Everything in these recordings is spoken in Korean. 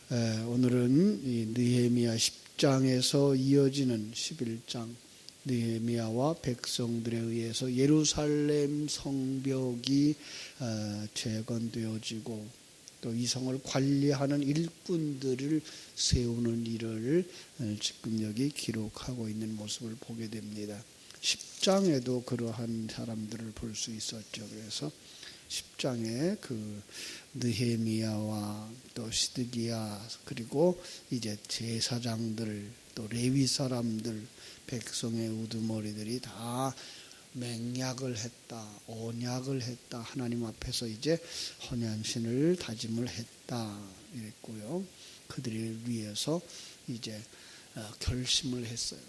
오늘은 이 느헤미야 10장에서 이어지는 11장, 느헤미야와 백성들에 의해서 예루살렘 성벽이 재건되어지고 또 이 성을 관리하는 일꾼들을 세우는 일을 지금 여기 기록하고 있는 모습을 보게 됩니다. 10장에도 그러한 사람들을 볼 수 있었죠. 그래서 10장에 그 느헤미야와 또 시드기야, 그리고 이제 제사장들, 또 레위 사람들, 백성의 우두머리들이 다 맹약을 했다, 언약을 했다, 하나님 앞에서 이제 헌양신을 다짐을 했다 이랬고요. 그들을 위해서 이제 결심을 했어요.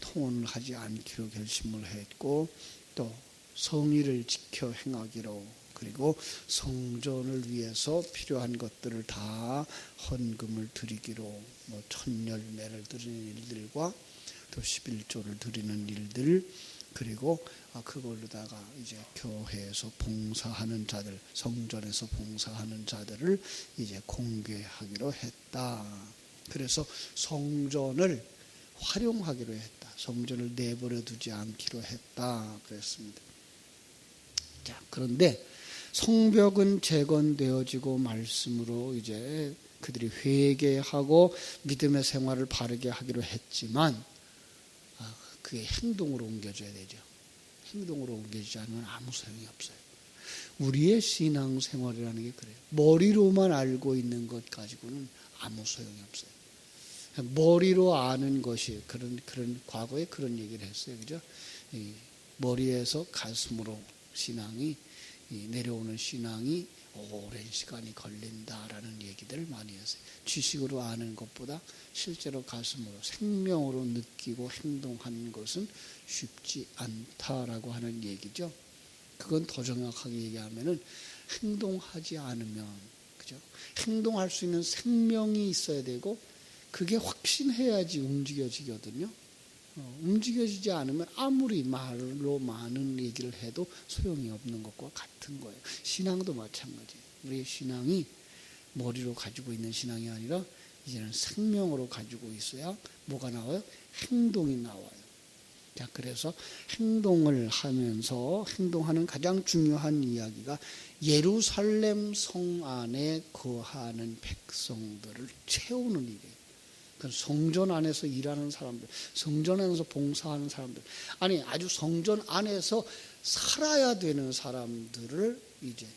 통혼을 하지 않기로 결심을 했고, 또 성의를 지켜 행하기로, 그리고 성전을 위해서 필요한 것들을 다 헌금을 드리기로, 천열매를 드리는 일들과 또 11조를 드리는 일들, 그리고 그걸로다가 이제 교회에서 봉사하는 자들, 성전에서 봉사하는 자들을 이제 공개하기로 했다. 그래서 성전을 활용하기로 했다. 성전을 내버려 두지 않기로 했다. 그랬습니다. 자, 그런데 성벽은 재건되어지고 말씀으로 이제 그들이 회개하고 믿음의 생활을 바르게 하기로 했지만 그게 행동으로 옮겨져야 되죠. 행동으로 옮겨지지 않으면 아무 소용이 없어요. 우리의 신앙생활이라는 게 그래요. 머리로만 알고 있는 것 가지고는 아무 소용이 없어요. 머리로 아는 것이 그런 과거에 그런 얘기를 했어요. 그죠? 머리에서 가슴으로 신앙이 내려오는 신앙이 오랜 시간이 걸린다라는 얘기들을 많이 했어요. 지식으로 아는 것보다 실제로 가슴으로 생명으로 느끼고 행동하는 것은 쉽지 않다라고 하는 얘기죠. 그건 더 정확하게 얘기하면은 행동하지 않으면, 그죠? 행동할 수 있는 생명이 있어야 되고 그게 확신해야지 움직여지거든요. 움직여지지 않으면 아무리 말로 많은 얘기를 해도 소용이 없는 것과 같은 거예요. 신앙도 마찬가지예요. 우리의 신앙이 머리로 가지고 있는 신앙이 아니라 이제는 생명으로 가지고 있어야 뭐가 나와요? 행동이 나와요. 자, 그래서 행동을 하면서 행동하는 가장 중요한 이야기가 예루살렘 성 안에 거하는 백성들을 채우는 일이에요. 성전 안에서 일하는 사람들, 성전 안에서 봉사하는 사람들, 아니 아주 성전 안에서 살아야 되는 사람들을 이제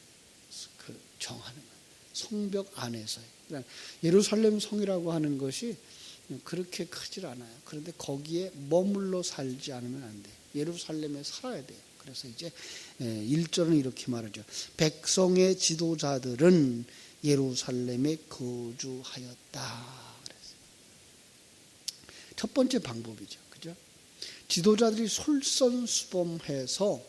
정하는 거예요. 성벽 안에서요. 그러니까 예루살렘 성이라고 하는 것이 그렇게 크질 않아요. 그런데 거기에 머물러 살지 않으면 안 돼요. 예루살렘에 살아야 돼요. 그래서 이제 1절은 이렇게 말하죠. 백성의 지도자들은 예루살렘에 거주하였다. 첫 번째 방법이죠. 그죠? 지도자들이 솔선수범해서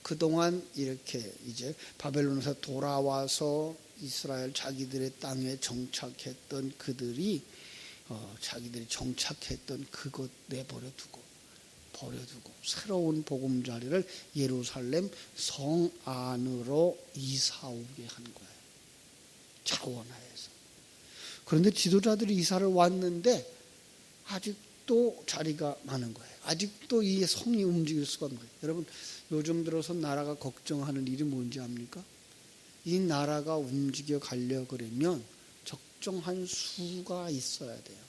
그동안 이렇게 이제 바벨론에서 돌아와서 이스라엘 자기들의 땅에 정착했던 그들이 자기들이 정착했던 그것 내버려두고 버려두고 새로운 보금자리를 예루살렘 성 안으로 이사오게 한 거예요. 자원하에서. 그런데 지도자들이 이사를 왔는데 아직도 자리가 많은 거예요. 아직도 이 성이 움직일 수가 없는 거예요. 여러분, 요즘 들어서 나라가 걱정하는 일이 뭔지 압니까? 이 나라가 움직여 가려고 그러면 적정한 수가 있어야 돼요.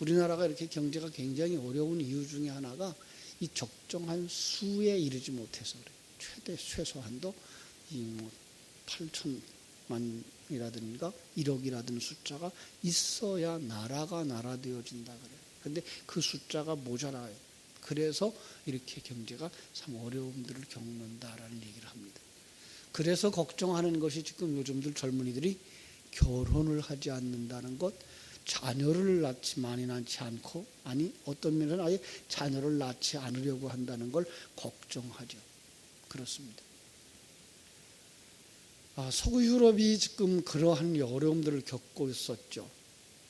우리나라가 이렇게 경제가 굉장히 어려운 이유 중에 하나가 이 적정한 수에 이르지 못해서 그래요. 최소한도 이 8천만이라든가 1억이라든 숫자가 있어야 나라가 나라 되어진다 그래요. 근데 그 숫자가 모자라요. 그래서 이렇게 경제가 참 어려움들을 겪는다라는 얘기를 합니다. 그래서 걱정하는 것이 지금 요즘들 젊은이들이 결혼을 하지 않는다는 것, 자녀를 많이 낳지 않고, 아니 어떤 면에는 아예 자녀를 낳지 않으려고 한다는 걸 걱정하죠. 그렇습니다. 서구 유럽이 지금 그러한 어려움들을 겪고 있었죠.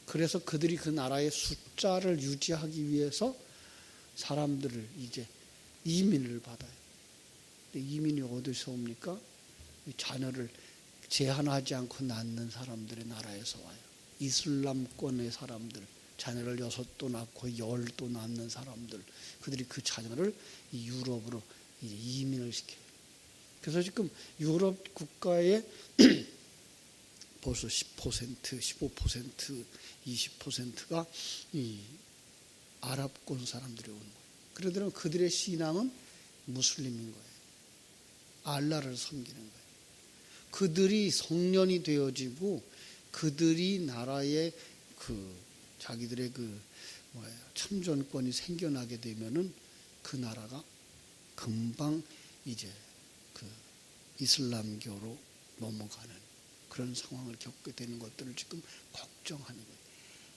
그래서 그들이 그 나라의 숫자를 유지하기 위해서 사람들을 이제 이민을 받아요. 근데 이민이 어디서 옵니까? 자녀를 제한하지 않고 낳는 사람들의 나라에서 와요. 이슬람권의 사람들, 자녀를 6도 낳고 10도 낳는 사람들, 그들이 그 자녀를 유럽으로 이민을 시켜요. 그래서 지금 유럽 국가의 벌써 10%, 15%, 20%가 이 아랍권 사람들이 오는 거예요. 그러더니 그들의 신앙은 무슬림인 거예요. 알라를 섬기는 거예요. 그들이 성년이 되어지고 그들이 나라에 자기들의 참전권이 생겨나게 되면은 그 나라가 금방 이제 이슬람교로 넘어가는 그런 상황을 겪게 되는 것들을 지금 걱정하는 거예요.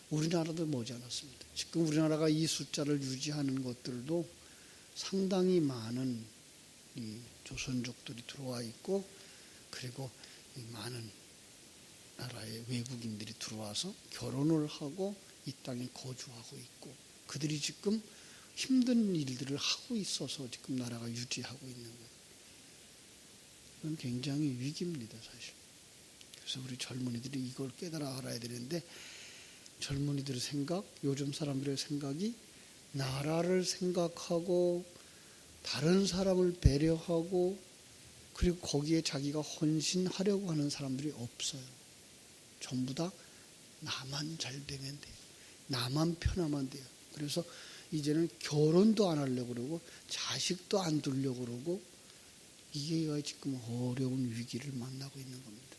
우리나라도 머지않았습니다. 지금 우리나라가 이 숫자를 유지하는 것들도 상당히 많은 이 조선족들이 들어와 있고, 그리고 이 많은 나라의 외국인들이 들어와서 결혼을 하고 이 땅에 거주하고 있고, 그들이 지금 힘든 일들을 하고 있어서 지금 나라가 유지하고 있는 거예요. 이건 굉장히 위기입니다, 사실. 그래서 우리 젊은이들이 이걸 깨달아 알아야 되는데, 젊은이들의 생각, 요즘 사람들의 생각이 나라를 생각하고 다른 사람을 배려하고 그리고 거기에 자기가 헌신하려고 하는 사람들이 없어요. 전부 다 나만 잘 되면 돼요. 나만 편하면 돼요. 그래서 이제는 결혼도 안 하려고 그러고 자식도 안 두려고 그러고, 이게 지금 어려운 위기를 만나고 있는 겁니다.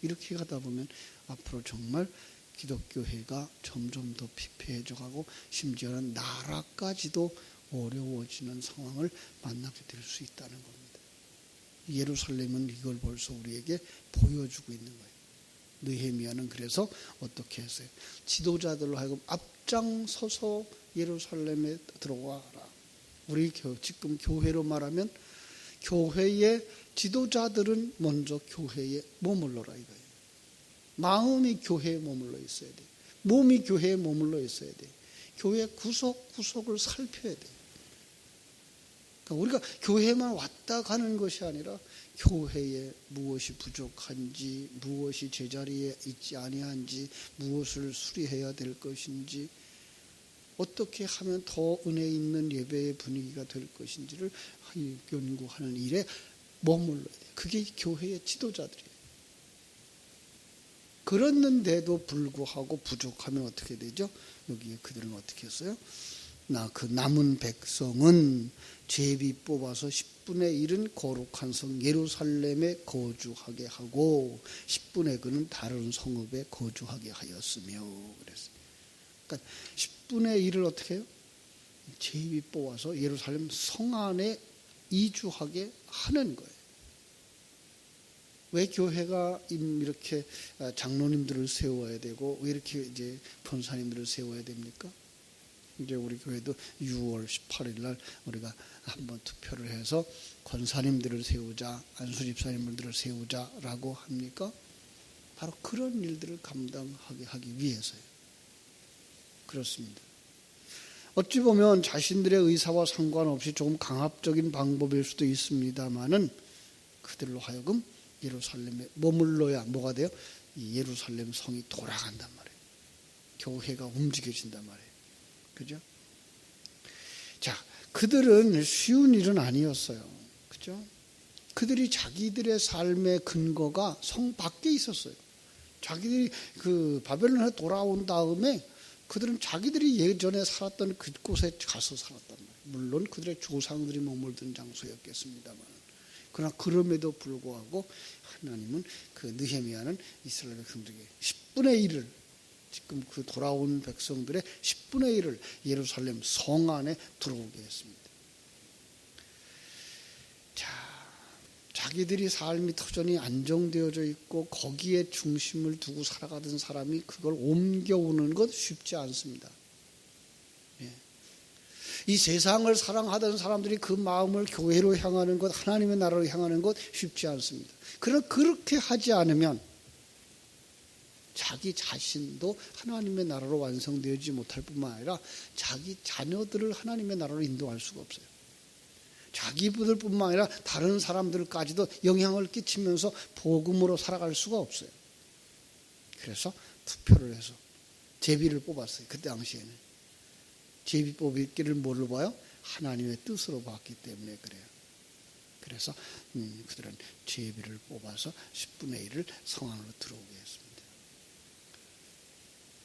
이렇게 가다 보면 앞으로 정말 기독교회가 점점 더 피폐해져 가고 심지어는 나라까지도 어려워지는 상황을 만나게 될 수 있다는 겁니다. 예루살렘은 이걸 벌써 우리에게 보여주고 있는 거예요. 느헤미야는 그래서 어떻게 했어요? 지도자들로 하여금 앞장서서 예루살렘에 들어와라. 우리 지금 교회로 말하면 교회의 지도자들은 먼저 교회에 머물러라 이거예요. 마음이 교회에 머물러 있어야 돼요. 몸이 교회에 머물러 있어야 돼요. 교회 구석구석을 살펴야 돼요. 그러니까 우리가 교회만 왔다 가는 것이 아니라 교회에 무엇이 부족한지, 무엇이 제자리에 있지 아니한지, 무엇을 수리해야 될 것인지, 어떻게 하면 더 은혜 있는 예배의 분위기가 될 것인지를 연구하는 일에 머물러야 돼요. 그게 교회의 지도자들이에요. 그랬는데도 불구하고 부족하면 어떻게 되죠? 여기에 그들은 어떻게 했어요? 그 남은 백성은 제비 뽑아서 10분의 1은 거룩한 성 예루살렘에 거주하게 하고 10분의 9는 다른 성읍에 거주하게 하였으며 그랬어요. 그러니까 10분의 1을 어떻게 해요? 제비 뽑아서 예루살렘 성 안에 이주하게 하는 거예요. 왜 교회가 이렇게 장로님들을 세워야 되고 왜 이렇게 이제 권사님들을 세워야 됩니까? 이제 우리 교회도 6월 18일 날 우리가 한번 투표를 해서 권사님들을 세우자, 안수 집사님들을 세우자라고 합니까? 바로 그런 일들을 감당하게 하기 위해서요. 그렇습니다. 어찌 보면 자신들의 의사와 상관없이 조금 강압적인 방법일 수도 있습니다만은 그들로 하여금 예루살렘에 머물러야 뭐가 돼요? 이 예루살렘 성이 돌아간단 말이에요. 교회가 움직여진단 말이에요. 그죠? 자, 그들은 쉬운 일은 아니었어요. 그죠? 그들이 자기들의 삶의 근거가 성 밖에 있었어요. 자기들이 그 바벨론에 돌아온 다음에 그들은 자기들이 예전에 살았던 그곳에 가서 살았단 말이에요. 물론 그들의 조상들이 머물던 장소였겠습니다만. 그러나 그럼에도 불구하고 하나님은 그 느헤미야는 이스라엘 백성들에게 10분의 1을 지금 그 돌아온 백성들의 10분의 1을 예루살렘 성 안에 들어오게 했습니다. 자, 자기들이 삶이 터전히 안정되어져 있고 거기에 중심을 두고 살아가던 사람이 그걸 옮겨오는 것 쉽지 않습니다. 이 세상을 사랑하던 사람들이 그 마음을 교회로 향하는 것, 하나님의 나라로 향하는 것 쉽지 않습니다. 그러나 그렇게 하지 않으면 자기 자신도 하나님의 나라로 완성되지 못할 뿐만 아니라 자기 자녀들을 하나님의 나라로 인도할 수가 없어요. 자기들뿐만 아니라 다른 사람들까지도 영향을 끼치면서 복음으로 살아갈 수가 없어요. 그래서 투표를 해서 제비를 뽑았어요. 그때 당시에는. 제비 뽑기를 뭘로 봐요? 하나님의 뜻으로 봤기 때문에 그래요. 그래서 그들은 제비를 뽑아서 10분의 1을 성 안으로 들어오게 했습니다.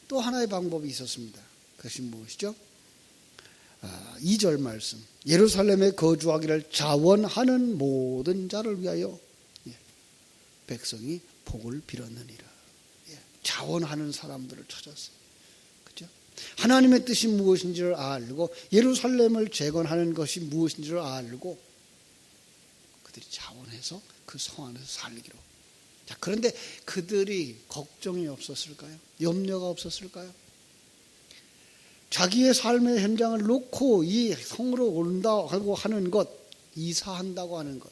또 하나의 방법이 있었습니다. 그것이 무엇이죠? 2절 말씀. 예루살렘에 거주하기를 자원하는 모든 자를 위하여 백성이 복을 빌었느니라. 자원하는 사람들을 찾았어요. 그죠? 하나님의 뜻이 무엇인지를 알고 예루살렘을 재건하는 것이 무엇인지를 알고 그들이 자원해서 그 성 안에서 살기로. 자, 그런데 그들이 걱정이 없었을까요? 염려가 없었을까요? 자기의 삶의 현장을 놓고 이 성으로 온다고 하는 것, 이사한다고 하는 것,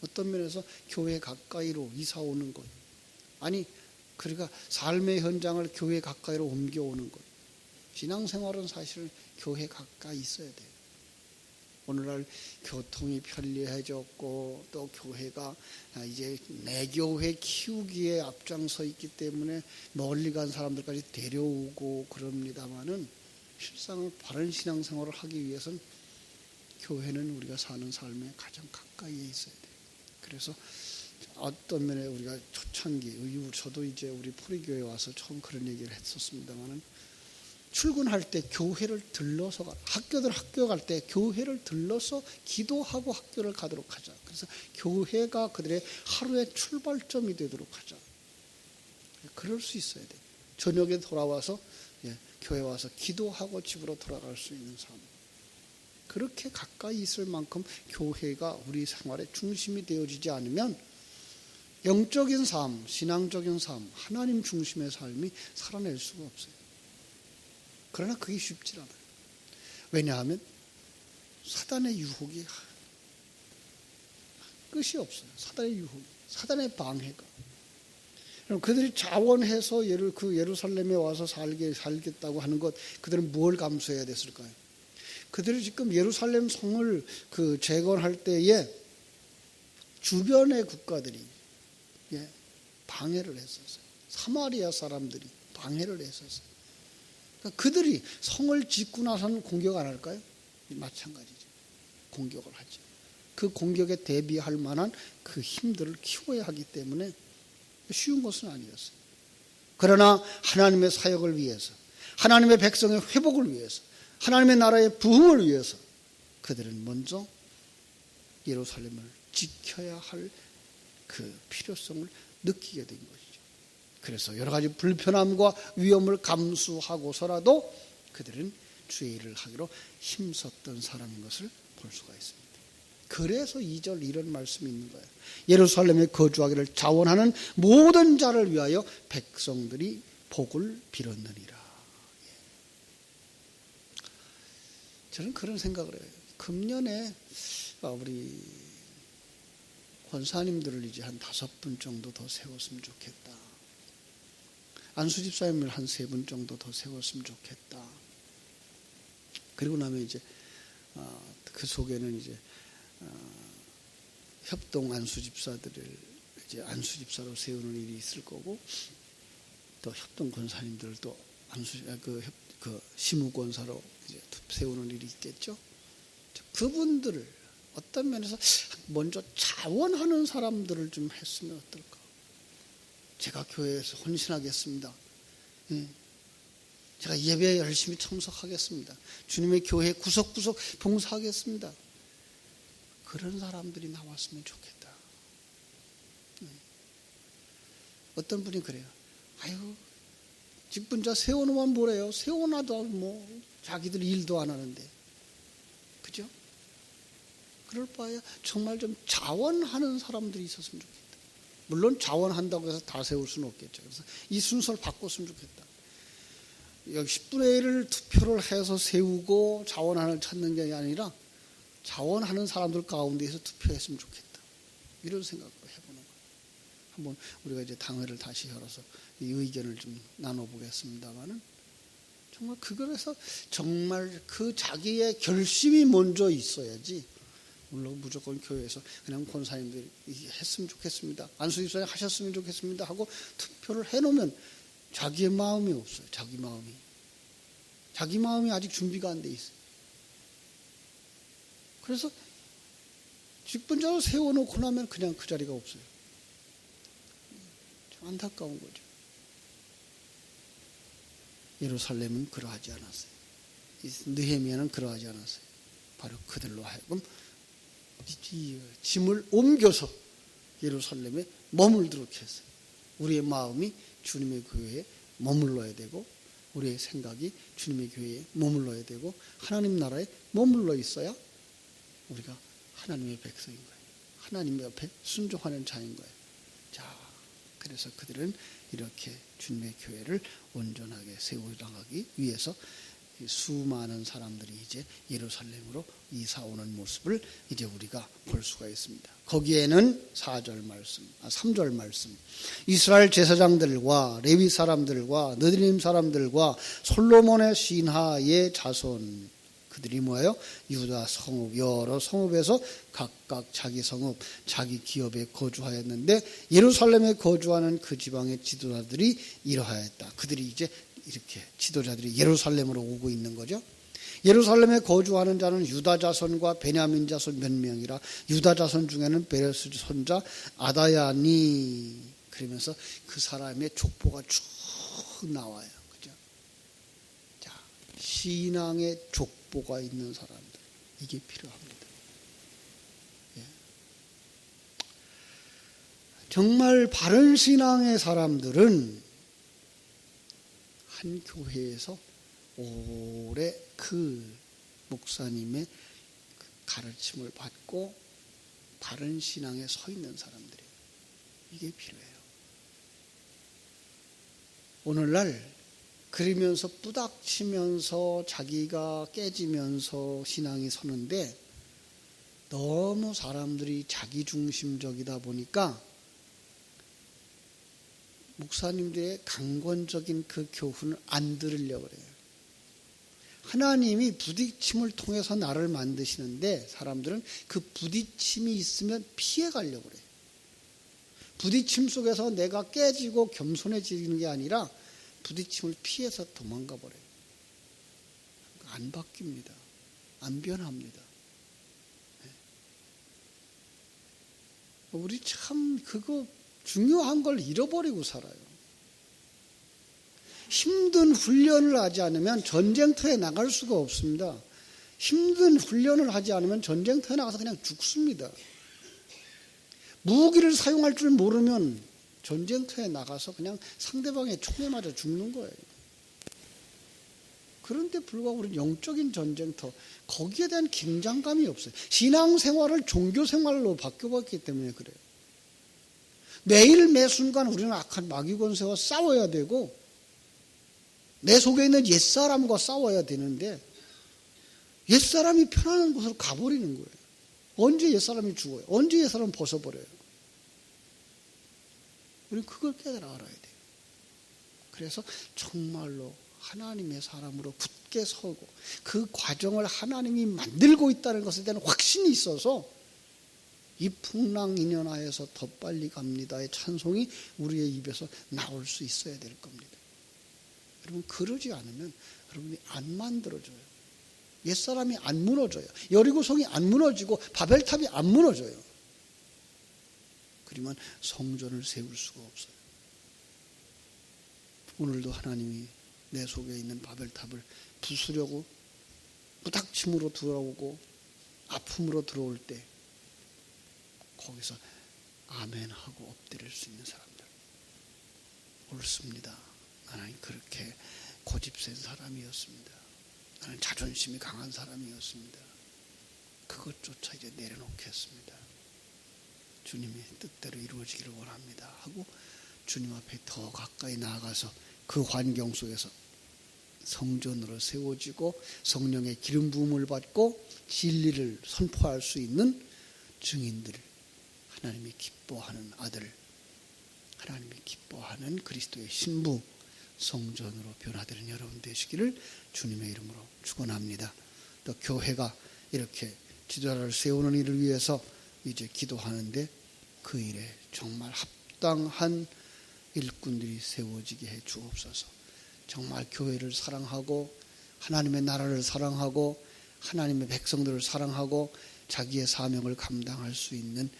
어떤 면에서 교회 가까이로 이사 오는 것, 아니 그러니까 삶의 현장을 교회 가까이로 옮겨오는 것. 신앙생활은 사실은 교회 가까이 있어야 돼요. 오늘날 교통이 편리해졌고 또 교회가 이제 내 교회 키우기에 앞장서 있기 때문에 멀리 간 사람들까지 데려오고 그럽니다마는 실상 바른 신앙생활을 하기 위해서는 교회는 우리가 사는 삶에 가장 가까이에 있어야 돼요. 그래서 어떤 면에 우리가 초창기, 저도 이제 우리 포리교회 와서 처음 그런 얘기를 했었습니다마는 출근할 때 교회를 들러서 학교 갈 때 교회를 들러서 기도하고 학교를 가도록 하자. 그래서 교회가 그들의 하루의 출발점이 되도록 하자. 그럴 수 있어야 돼. 저녁에 돌아와서 교회 와서 기도하고 집으로 돌아갈 수 있는 삶. 그렇게 가까이 있을 만큼 교회가 우리 생활의 중심이 되어지지 않으면 영적인 삶, 신앙적인 삶, 하나님 중심의 삶이 살아낼 수가 없어요. 그러나 그게 쉽지 않아요. 왜냐하면 사단의 유혹이 끝이 없어요. 사단의 유혹이, 사단의 방해가. 그럼 그들이 자원해서 그 예루살렘에 와서 살겠다고 하는 것, 그들은 뭘 감수해야 됐을까요? 그들이 지금 예루살렘 성을 재건할 때에 주변의 국가들이 방해를 했었어요. 사마리아 사람들이 방해를 했었어요. 그들이 성을 짓고 나서는 공격 안 할까요? 마찬가지죠. 공격을 하죠. 그 공격에 대비할 만한 그 힘들을 키워야 하기 때문에 쉬운 것은 아니었어요. 그러나 하나님의 사역을 위해서, 하나님의 백성의 회복을 위해서, 하나님의 나라의 부흥을 위해서 그들은 먼저 예루살렘을 지켜야 할 그 필요성을 느끼게 된 것이죠. 그래서 여러 가지 불편함과 위험을 감수하고서라도 그들은 주의 일을 하기로 힘썼던 사람인 것을 볼 수가 있습니다. 그래서 2절 이런 말씀이 있는 거예요. 예루살렘에 거주하기를 자원하는 모든 자를 위하여 백성들이 복을 빌었느니라. 저는 그런 생각을 해요. 금년에 우리 권사님들을 이제 한 5분 정도 더 세웠으면 좋겠다. 안수 집사님을 한 3분 정도 더 세웠으면 좋겠다. 그리고 나면 이제 그 속에는 이제 협동 안수 집사들을 이제 안수 집사로 세우는 일이 있을 거고, 또 협동 권사님들도 그 시무 권사로 이제 세우는 일이 있겠죠. 그분들을 어떤 면에서 먼저 자원하는 사람들을 좀 했으면 어떨까? 제가 교회에서 헌신하겠습니다. 제가 예배에 열심히 참석하겠습니다. 주님의 교회 구석구석 봉사하겠습니다. 그런 사람들이 나왔으면 좋겠다. 어떤 분이 그래요. 아유, 직분자 세워놓으면 뭐래요? 세워놔도 뭐 자기들 일도 안 하는데. 그죠? 그럴 바에야 정말 좀 자원하는 사람들이 있었으면 좋겠다. 물론 자원한다고 해서 다 세울 수는 없겠죠. 그래서 이 순서를 바꿨으면 좋겠다. 여기 10분의 1을 투표를 해서 세우고 자원하는 찾는 게 아니라 자원하는 사람들 가운데에서 투표했으면 좋겠다. 이런 생각을 해보는 거예요. 한번 우리가 이제 당회를 다시 열어서 이 의견을 좀 나눠보겠습니다만은 정말 그거에서 정말 그 자기의 결심이 먼저 있어야지. 물론 무조건 교회에서 그냥 권사님들이 했으면 좋겠습니다. 안수집사님 하셨으면 좋겠습니다 하고 투표를 해놓으면 자기의 마음이 없어요. 자기 마음이 아직 준비가 안 돼 있어요. 그래서 직분자로 세워놓고 나면 그냥 그 자리가 없어요. 참 안타까운 거죠. 예루살렘은 그러하지 않았어요. 느헤미야는 그러하지 않았어요. 바로 그들로 하여금 이 짐을 옮겨서 예루살렘에 머물도록 했어요. 우리의 마음이 주님의 교회에 머물러야 되고, 우리의 생각이 주님의 교회에 머물러야 되고, 하나님 나라에 머물러 있어야 우리가 하나님의 백성인 거예요. 하나님 옆에 순종하는 자인 거예요. 자, 그래서 그들은 이렇게 주님의 교회를 온전하게 세워나가기 위해서 수많은 사람들이 이제 예루살렘으로 이사 오는 모습을 이제 우리가 볼 수가 있습니다. 거기에는 3절 말씀. 이스라엘 제사장들과 레위 사람들과 느드림 사람들과 솔로몬의 신하의 자손, 그들이 뭐예요? 유다 성읍, 여러 성읍에서 각각 자기 성읍, 자기 기업에 거주하였는데, 예루살렘에 거주하는 그 지방의 지도자들이 이러하였다. 그들이 이제 이렇게 지도자들이 예루살렘으로 오고 있는 거죠. 예루살렘에 거주하는 자는 유다 자손과 베냐민 자손 몇 명이라, 유다 자손 중에는 베레스 손자 아다야니, 그러면서 그 사람의 족보가 쭉 나와요. 그죠? 자, 신앙의 족보가 있는 사람들, 이게 필요합니다. 예. 정말 바른 신앙의 사람들은 한 교회에서 오래 그 목사님의 가르침을 받고 바른 신앙에 서 있는 사람들이에요. 이게 필요해요. 오늘날 그러면서 뿌닥치면서 자기가 깨지면서 신앙이 서는데, 너무 사람들이 자기중심적이다 보니까 목사님들의 강권적인 그 교훈을 안 들으려고 그래요. 하나님이 부딪힘을 통해서 나를 만드시는데, 사람들은 그 부딪힘이 있으면 피해 가려고 그래요. 부딪힘 속에서 내가 깨지고 겸손해지는 게 아니라 부딪힘을 피해서 도망가 버려요. 안 바뀝니다. 안 변합니다. 우리 참 그거 중요한 걸 잃어버리고 살아요. 힘든 훈련을 하지 않으면 전쟁터에 나갈 수가 없습니다. 힘든 훈련을 하지 않으면 전쟁터에 나가서 그냥 죽습니다. 무기를 사용할 줄 모르면 전쟁터에 나가서 그냥 상대방의 총에 맞아 죽는 거예요. 그런데 불구하고 우리는 영적인 전쟁터, 거기에 대한 긴장감이 없어요. 신앙생활을 종교생활로 바뀌어봤기 때문에 그래요. 매일 매 순간 우리는 악한 마귀 권세와 싸워야 되고, 내 속에 있는 옛사람과 싸워야 되는데, 옛사람이 편안한 곳으로 가버리는 거예요. 언제 옛사람이 죽어요? 언제 옛사람 벗어버려요? 우리는 그걸 깨달아 알아야 돼요. 그래서 정말로 하나님의 사람으로 굳게 서고, 그 과정을 하나님이 만들고 있다는 것에 대한 확신이 있어서 이 풍랑인연하에서 더 빨리 갑니다의 찬송이 우리의 입에서 나올 수 있어야 될 겁니다. 여러분, 그러지 않으면 여러분이 안 만들어져요. 옛사람이 안 무너져요. 여리고성이 안 무너지고 바벨탑이 안 무너져요. 그러면 성전을 세울 수가 없어요. 오늘도 하나님이 내 속에 있는 바벨탑을 부수려고 부닥침으로 들어오고 아픔으로 들어올 때, 거기서 아멘하고 엎드릴 수 있는 사람들. 옳습니다. 나는 그렇게 고집센 사람이었습니다. 나는 자존심이 강한 사람이었습니다. 그것조차 이제 내려놓겠습니다. 주님의 뜻대로 이루어지기를 원합니다 하고 주님 앞에 더 가까이 나아가서 그 환경 속에서 성전으로 세워지고 성령의 기름 부음을 받고 진리를 선포할 수 있는 증인들, 하나님이 기뻐하는 아들, 하나님이 기뻐하는 그리스도의 신부, 성전으로 변화되는 여러분 되시기를 주님의 이름으로 축원합니다. 또 교회가 이렇게 지도자를 세우는 일을 위해서 이제 기도하는데, 그 일에 정말 합당한 일꾼들이 세워지게 해 주옵소서. 정말 교회를 사랑하고 하나님의 나라를 사랑하고 하나님의 백성들을 사랑하고 자기의 사명을 감당할 수 있는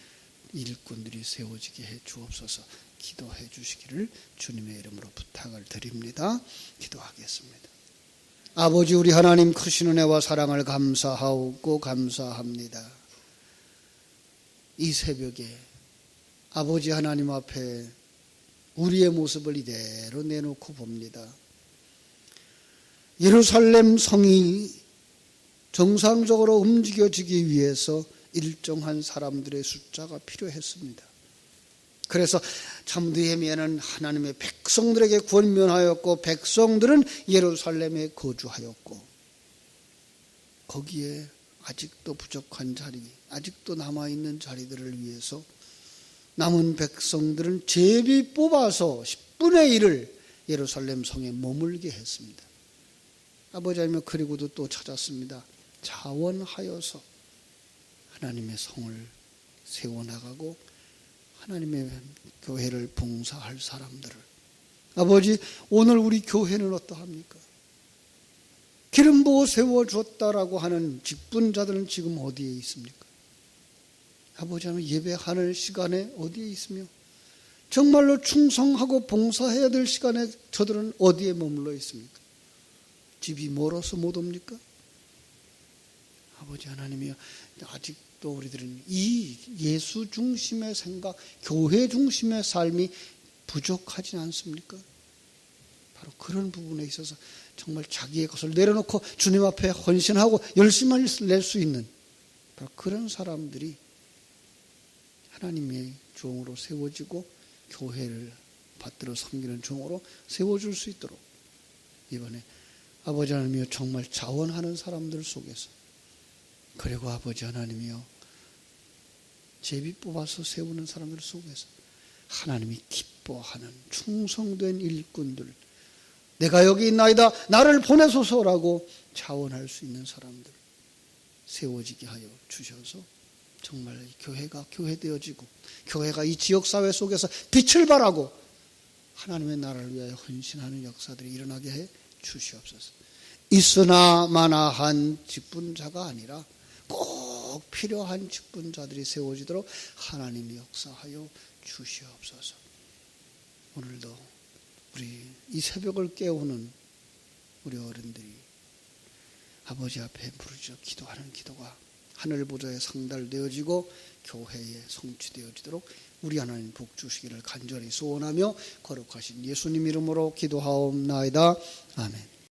일꾼들이 세워지게 해 주옵소서. 기도해 주시기를 주님의 이름으로 부탁을 드립니다. 기도하겠습니다. 아버지, 우리 하나님 크신 은혜와 사랑을 감사하고 감사합니다. 이 새벽에 아버지 하나님 앞에 우리의 모습을 이대로 내놓고 봅니다. 예루살렘 성이 정상적으로 움직여지기 위해서 일정한 사람들의 숫자가 필요했습니다. 그래서 참 느헤미야는 하나님의 백성들에게 권면하였고 백성들은 예루살렘에 거주하였고 거기에 아직도 부족한 자리, 아직도 남아있는 자리들을 위해서 남은 백성들은 제비 뽑아서 10분의 1을 예루살렘 성에 머물게 했습니다. 아버지 하나님 그리고도 또 찾았습니다. 자원하여서 하나님의 성을 세워나가고 하나님의 교회를 봉사할 사람들을. 아버지, 오늘 우리 교회는 어떠합니까? 기름 부어 세워주었다라고 하는 직분자들은 지금 어디에 있습니까? 아버지 하나님 예배하는 시간에 어디에 있으며 정말로 충성하고 봉사해야 될 시간에 저들은 어디에 머물러 있습니까? 집이 멀어서 못 옵니까? 아버지 하나님이여, 아직도 우리들은 이 예수 중심의 생각, 교회 중심의 삶이 부족하지 않습니까? 바로 그런 부분에 있어서 정말 자기의 것을 내려놓고 주님 앞에 헌신하고 열심을 낼 수 있는 바로 그런 사람들이 하나님의 종으로 세워지고 교회를 받들어 섬기는 종으로 세워줄 수 있도록 이번에 아버지 하나님이여 정말 자원하는 사람들 속에서 그리고 아버지 하나님이여 제비 뽑아서 세우는 사람들 속에서 하나님이 기뻐하는 충성된 일꾼들, 내가 여기 있나이다 나를 보내소서라고 자원할 수 있는 사람들 세워지게 하여 주셔서 정말 교회가 교회되어지고 교회가 이 지역사회 속에서 빛을 발하고 하나님의 나라를 위하여 헌신하는 역사들이 일어나게 해 주시옵소서. 있으나 마나한 직분자가 아니라 꼭 필요한 직분자들이 세워지도록 하나님이 역사하여 주시옵소서. 오늘도 우리 이 새벽을 깨우는 우리 어른들이 아버지 앞에 부르짖어 기도하는 기도가 하늘 보좌에 상달되어지고 교회에 성취되어지도록 우리 하나님 복 주시기를 간절히 소원하며 거룩하신 예수님 이름으로 기도하옵나이다. 아멘.